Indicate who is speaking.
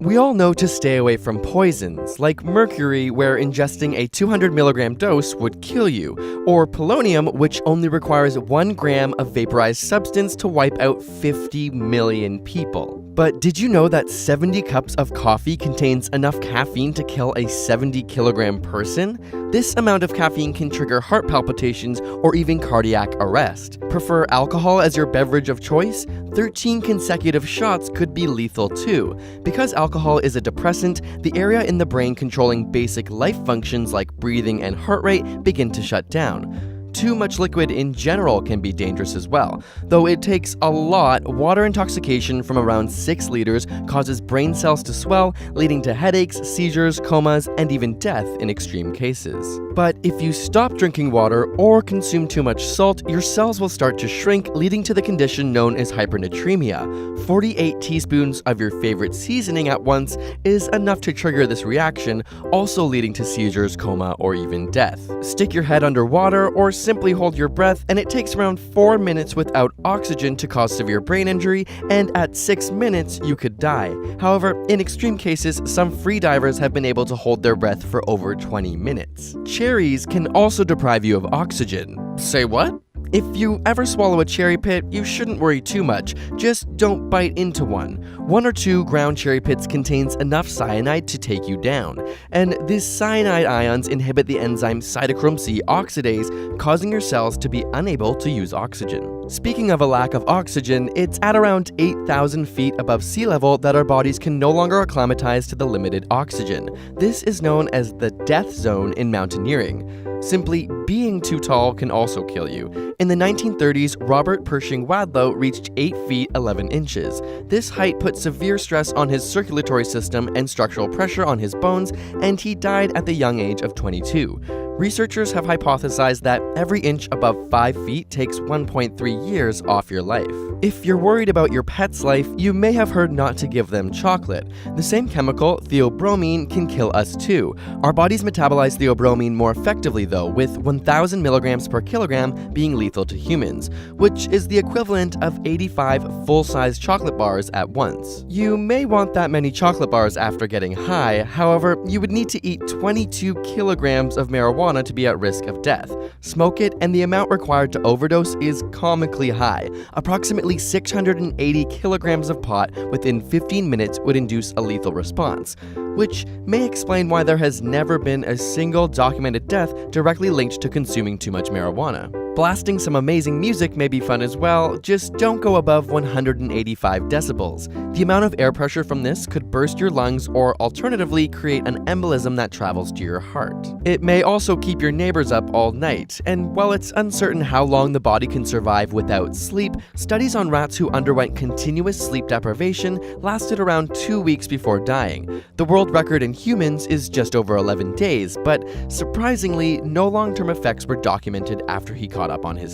Speaker 1: We all know to stay away from poisons, like mercury, where ingesting a 200 milligram dose would kill you, or polonium, which only requires 1 gram of vaporized substance to wipe out 50 million people. But did you know that 70 cups of coffee contains enough caffeine to kill a 70 kilogram person? This amount of caffeine can trigger heart palpitations or even cardiac arrest. Prefer alcohol as your beverage of choice? 13 consecutive shots could be lethal too. Because alcohol is a depressant, the area in the brain controlling basic life functions like breathing and heart rate begin to shut down. Too much liquid in general can be dangerous as well. Though it takes a lot, water intoxication from around 6 liters causes brain cells to swell, leading to headaches, seizures, comas, and even death in extreme cases. But if you stop drinking water or consume too much salt, your cells will start to shrink, leading to the condition known as hypernatremia. 48 teaspoons of your favorite seasoning at once is enough to trigger this reaction, also leading to seizures, coma, or even death. Stick your head underwater or simply hold your breath, and it takes around 4 minutes without oxygen to cause severe brain injury, and at 6 minutes, you could die. However, in extreme cases, some free divers have been able to hold their breath for over 20 minutes. Cherries can also deprive you of oxygen. Say what? If you ever swallow a cherry pit, you shouldn't worry too much, just don't bite into one. 1 or 2 ground cherry pits contains enough cyanide to take you down, and these cyanide ions inhibit the enzyme cytochrome C oxidase, causing your cells to be unable to use oxygen. Speaking of a lack of oxygen, it's at around 8,000 feet above sea level that our bodies can no longer acclimatize to the limited oxygen. This is known as the death zone in mountaineering. Simply being too tall can also kill you. In the 1930s, Robert Pershing Wadlow reached 8 feet 11 inches. This height put severe stress on his circulatory system and structural pressure on his bones, and he died at the young age of 22. Researchers have hypothesized that every inch above 5 feet takes 1.3 years off your life. If you're worried about your pet's life, you may have heard not to give them chocolate. The same chemical, theobromine, can kill us too. Our bodies metabolize theobromine more effectively though, with 1,000 milligrams per kilogram being lethal to humans, which is the equivalent of 85 full-size chocolate bars at once. You may want that many chocolate bars after getting high, however, you would need to eat 22 kilograms of marijuana to be at risk of death. Smoke it, and the amount required to overdose is comically high. Approximately 680 kilograms of pot within 15 minutes would induce a lethal response, which may explain why there has never been a single documented death directly linked to consuming too much marijuana. Blasting some amazing music may be fun as well, just don't go above 185 decibels. The amount of air pressure from this could burst your lungs or alternatively create an embolism that travels to your heart. It may also keep your neighbors up all night, and while it's uncertain how long the body can survive without sleep, studies on rats who underwent continuous sleep deprivation lasted around 2 weeks before dying. The world record in humans is just over 11 days, but surprisingly, no long-term effects were documented after he caught up on his